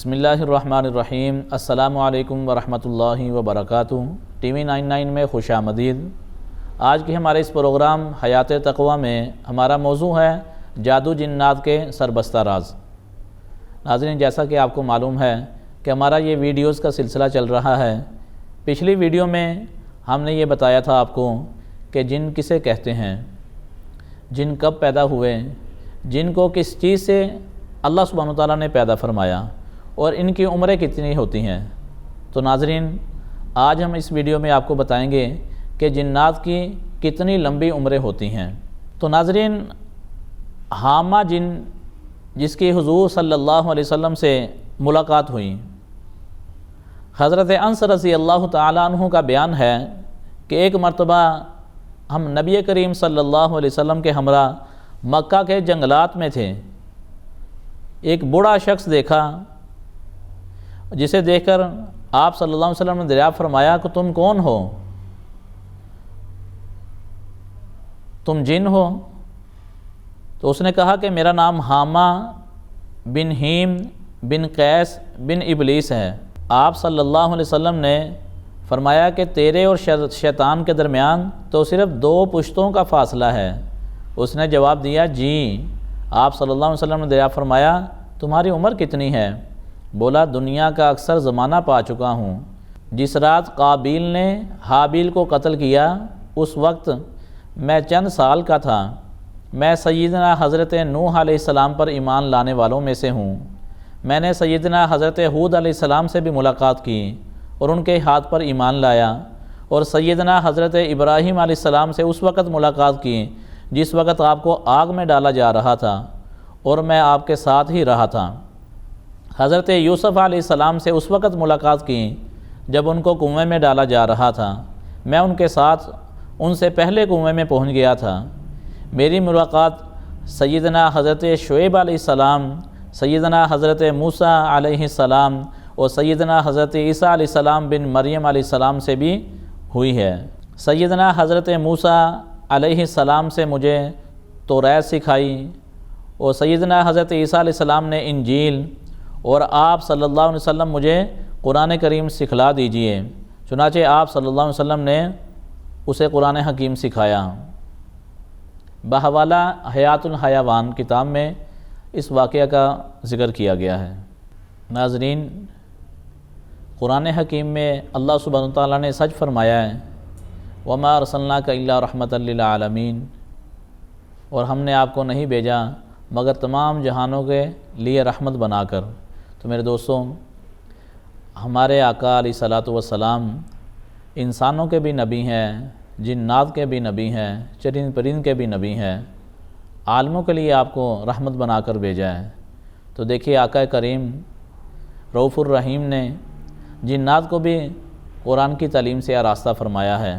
بسم اللہ الرحمن الرحیم۔ السلام علیکم ورحمۃ اللہ وبرکاتہ۔ ٹی وی 99 میں خوش آمدید۔ آج کے ہمارے اس پروگرام حیات تقویٰ میں ہمارا موضوع ہے جادو جنات کے سربستہ راز۔ ناظرین، جیسا کہ آپ کو معلوم ہے کہ ہمارا یہ ویڈیوز کا سلسلہ چل رہا ہے۔ پچھلی ویڈیو میں ہم نے یہ بتایا تھا آپ کو کہ جن کسے کہتے ہیں، جن کب پیدا ہوئے، جن کو کس چیز سے اللہ سبحانہ وتعالیٰ نے پیدا فرمایا اور ان کی عمریں کتنی ہوتی ہیں۔ تو ناظرین، آج ہم اس ویڈیو میں آپ کو بتائیں گے کہ جنات کی کتنی لمبی عمریں ہوتی ہیں۔ تو ناظرین، حامہ جن جس کی حضور صلی اللہ علیہ وسلم سے ملاقات ہوئی، حضرت انس رضی اللہ تعالیٰ عنہ کا بیان ہے کہ ایک مرتبہ ہم نبی کریم صلی اللہ علیہ وسلم کے ہمراہ مکہ کے جنگلات میں تھے۔ ایک بوڑھا شخص دیکھا، جسے دیکھ کر آپ صلی اللہ علیہ وسلم نے دریافت فرمایا کہ تم کون ہو؟ تم جن ہو؟ تو اس نے کہا کہ میرا نام حامہ بن ہیم بن قیس بن ابلیس ہے۔ آپ صلی اللہ علیہ وسلم نے فرمایا کہ تیرے اور شیطان کے درمیان تو صرف 2 پشتوں کا فاصلہ ہے۔ اس نے جواب دیا جی۔ آپ صلی اللہ علیہ وسلم نے دریافت فرمایا تمہاری عمر کتنی ہے؟ بولا دنیا کا اکثر زمانہ پا چکا ہوں۔ جس رات قابیل نے حابیل کو قتل کیا اس وقت میں چند سال کا تھا۔ میں سیدنا حضرت نوح علیہ السلام پر ایمان لانے والوں میں سے ہوں۔ میں نے سیدنا حضرت ہود علیہ السلام سے بھی ملاقات کی اور ان کے ہاتھ پر ایمان لایا، اور سیدنا حضرت ابراہیم علیہ السلام سے اس وقت ملاقات کی جس وقت آپ کو آگ میں ڈالا جا رہا تھا اور میں آپ کے ساتھ ہی رہا تھا۔ حضرت یوسف علیہ السلام سے اس وقت ملاقات کی جب ان کو کنویں میں ڈالا جا رہا تھا، میں ان کے ساتھ ان سے پہلے کنویں میں پہنچ گیا تھا۔ میری ملاقات سیدنا حضرت شعیب علیہ السلام، سیدنا حضرت موسیٰ علیہ السلام اور سیدنا حضرت عیسیٰ علیہ السلام بن مریم علیہ السلام سے بھی ہوئی ہے۔ سیدنا حضرت موسیٰ علیہ السلام سے مجھے توریت سکھائی، اور سیدنا حضرت عیسیٰ علیہ السلام نے انجیل، اور آپ صلی اللہ علیہ وسلم مجھے قرآن کریم سکھلا دیجئے۔ چنانچہ آپ صلی اللہ علیہ وسلم نے اسے قرآن حکیم سکھایا۔ بحوالہ حیات الحیوان کتاب میں اس واقعہ کا ذکر کیا گیا ہے۔ ناظرین، قرآن حکیم میں اللہ سبحانہ وتعالیٰ نے سچ فرمایا ہے وَمَا أَرْسَلْنَاكَ إِلَّا رَحْمَةً لِلْعَالَمِينَ، اور ہم نے آپ کو نہیں بھیجا مگر تمام جہانوں کے لیے رحمت بنا کر۔ تو میرے دوستوں، ہمارے آقا علیہ الصلوۃ والسلام انسانوں کے بھی نبی ہیں، جنات کے بھی نبی ہیں، چرند پرند کے بھی نبی ہیں، عالموں کے لیے آپ کو رحمت بنا کر بھیجا ہے۔ تو دیکھیے آقا کریم رؤوف الرحیم نے جنات کو بھی قرآن کی تعلیم سے آراستہ فرمایا ہے۔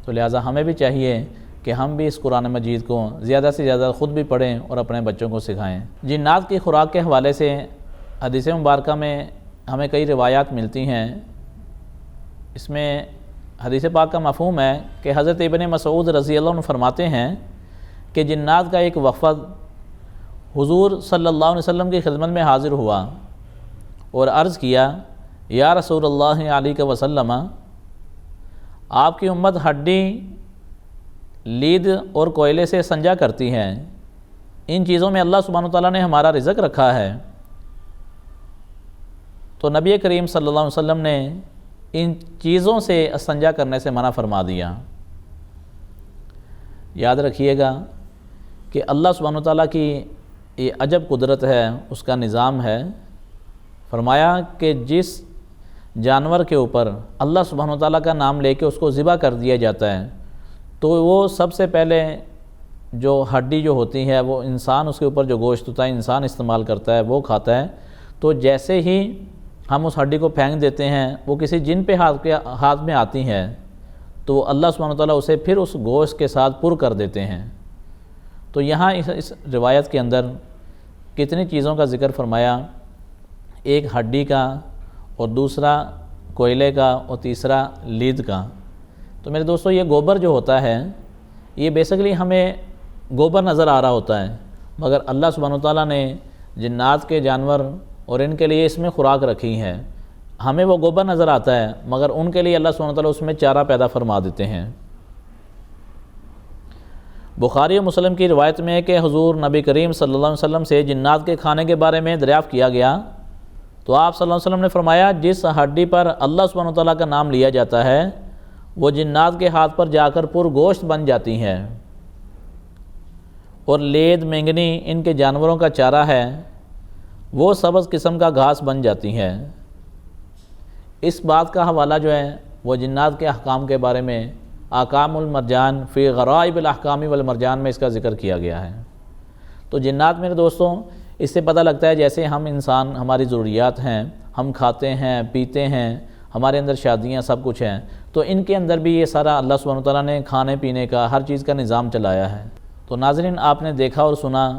تو لہٰذا ہمیں بھی چاہیے کہ ہم بھی اس قرآن مجید کو زیادہ سے زیادہ خود بھی پڑھیں اور اپنے بچوں کو سکھائیں۔ جنات کی خوراک کے حوالے سے حدیث مبارکہ میں ہمیں کئی روایات ملتی ہیں۔ اس میں حدیث پاک کا مفہوم ہے کہ حضرت ابن مسعود رضی اللہ عنہ فرماتے ہیں کہ جنات کا ایک وفد حضور صلی اللہ علیہ وسلم کی خدمت میں حاضر ہوا اور عرض کیا یا رسول اللہ علیہ وسلم، آپ کی امت ہڈی، لید اور کوئلے سے سنجا کرتی ہے، ان چیزوں میں اللہ سبحانہ وتعالیٰ نے ہمارا رزق رکھا ہے۔ تو نبی کریم صلی اللہ علیہ وسلم نے ان چیزوں سے استنجا کرنے سے منع فرما دیا۔ یاد رکھیے گا کہ اللہ سبحانہ وتعالیٰ کی یہ عجب قدرت ہے، اس کا نظام ہے۔ فرمایا کہ جس جانور کے اوپر اللہ سبحانہ وتعالیٰ کا نام لے کے اس کو ذبح کر دیا جاتا ہے تو وہ سب سے پہلے جو ہڈی جو ہوتی ہے وہ انسان، اس کے اوپر جو گوشت ہوتا ہے انسان استعمال کرتا ہے، وہ کھاتا ہے۔ تو جیسے ہی ہم اس ہڈی کو پھینک دیتے ہیں، وہ کسی جن پہ ہاتھ میں آتی ہے تو اللہ سبحانہ وتعالیٰ اسے پھر اس گوشت کے ساتھ پر کر دیتے ہیں۔ تو یہاں اس روایت کے اندر کتنی چیزوں کا ذکر فرمایا، ایک ہڈی کا، اور دوسرا کوئلے کا، اور تیسرا لید کا۔ تو میرے دوستو، یہ گوبر جو ہوتا ہے یہ بیسیکلی ہمیں گوبر نظر آ رہا ہوتا ہے، مگر اللہ سبحانہ وتعالیٰ نے جنات کے جانور اور ان کے لیے اس میں خوراک رکھی ہے. ہمیں وہ گوبر نظر آتا ہے مگر ان کے لیے اللہ سبحانہ وتعالیٰ اس میں چارہ پیدا فرما دیتے ہیں. بخاری و مسلم کی روایت میں ہے کہ حضور نبی کریم صلی اللہ علیہ وسلم سے جنات کے کھانے کے بارے میں دریافت کیا گیا تو آپ صلی اللہ علیہ وسلم نے فرمایا جس ہڈی پر اللہ سبحانہ وتعالیٰ کا نام لیا جاتا ہے وہ جنات کے ہاتھ پر جا کر پر گوشت بن جاتی ہے، اور لید مینگنی ان کے جانوروں کا چارہ ہے وہ سبز قسم کا گھاس بن جاتی ہے. اس بات کا حوالہ جو ہے وہ جنات کے احکام کے بارے میں احکام المرجان فی غرائب الاحکام والمرجان میں اس کا ذکر کیا گیا ہے. تو جنات میرے دوستوں اس سے پتہ لگتا ہے جیسے ہم انسان ہماری ضروریات ہیں، ہم کھاتے ہیں پیتے ہیں، ہمارے اندر شادیاں سب کچھ ہیں، تو ان کے اندر بھی یہ سارا اللہ سبحانہ وتعالیٰ نے کھانے پینے کا ہر چیز کا نظام چلایا ہے. تو ناظرین آپ نے دیکھا اور سنا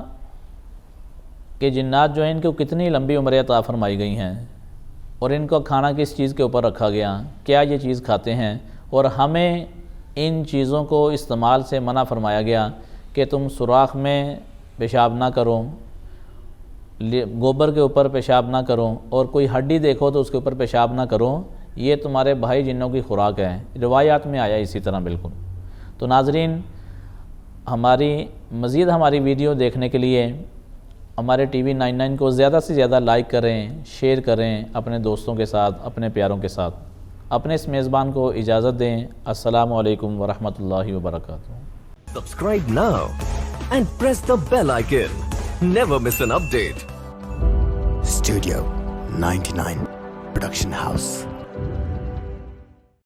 کہ جنات جو ہیں ان کو کتنی لمبی عمریں عطا فرمائی گئی ہیں، اور ان کو کھانا کس چیز کے اوپر رکھا گیا، کیا یہ چیز کھاتے ہیں، اور ہمیں ان چیزوں کو استعمال سے منع فرمایا گیا کہ تم سوراخ میں پیشاب نہ کرو، گوبر کے اوپر پیشاب نہ کرو، اور کوئی ہڈی دیکھو تو اس کے اوپر پیشاب نہ کرو، یہ تمہارے بھائی جنوں کی خوراک ہے. روایات میں آیا اسی طرح بالکل. تو ناظرین مزید ہماری ویڈیو دیکھنے کے لیے ہمارے ٹی وی 99 کو زیادہ سے زیادہ لائک کریں، شیئر کریں اپنے دوستوں کے ساتھ، اپنے پیاروں کے ساتھ. اپنے اس میزبان کو اجازت دیں. السلام علیکم ورحمۃ اللہ وبرکاتہ. Subscribe now and press the bell icon. Never miss an update. Studio 99 Production House.